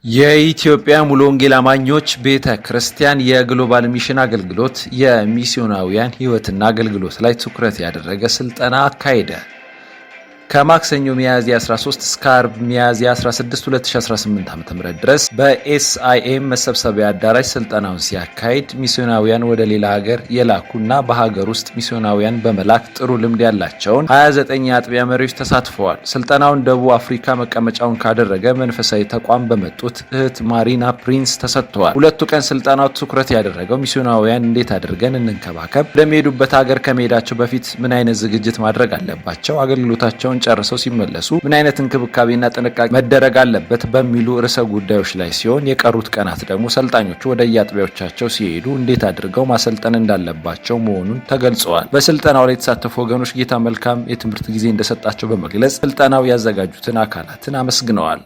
የኢትዮጵያ ሙሉ ወንጌል አማኞች ቤተ ክርስቲያን የግሎባል ሚሽን አገልግሎት የሚስዮናውያን ሕይወትና አገልግሎት ላይ ትኩረት ያደረገ ስልጠና አካሄደ። ከማክሰኞ ሚያዝያ 13 እስከ አርብ ሚያዝያ 16 2018 ዓ.ም ድረስ በኤስአይኤም መሰብሰቢያ አዳራሽ ስልጠናውን ሲያካሂድ ሚስዮናውያን ወደ ሌላ ሀገር የላኩና በሀገር ውስጥ ሚስዮናውያን በመላክ ጥሩ ልምድ ያላቸውን 29 አጥቢያ መሪዎች ተሳትፈዋል። ስልጠናውን ደቡብ አፍሪካ መቀመጫውን ካደረገ መንፈሳዊ ተቋም በመጡት እህት ማሪና ፕሪንስ ተሰጥተዋል። ሁለቱ ቀን ስልጠናው ትኩረት ያደረገው ሚስዮናውያን እንዴት አድርገን እንንከባከብ፣ ለሚሄዱበት ሀገር ከመሄዳቸው በፊት ምን አይነት ዝግጅት ማድረግ አለባቸው፣ አገልግሎታቸውን ጨርሰው ሲመለሱ ምን አይነት እንክብካቤና ጥንቃቄ መደረግ አለበት በሚሉ ርዕሰ ጉዳዮች ላይ ሲሆን የቀሩት ቀናት ደግሞ ሰልጣኞቹ ወደ የአጥቢያዎቻቸው ሲሄዱ እንዴት አድርገው ማሰልጠን እንዳለባቸው መሆኑን ተገልጸዋል። በስልጠናው ላይ የተሳተፉ ወገኖች ጌታ መልካም የትምህርት ጊዜ እንደሰጣቸው በመግለጽ ስልጠናው ያዘጋጁትን አካላትን አመስግነዋል።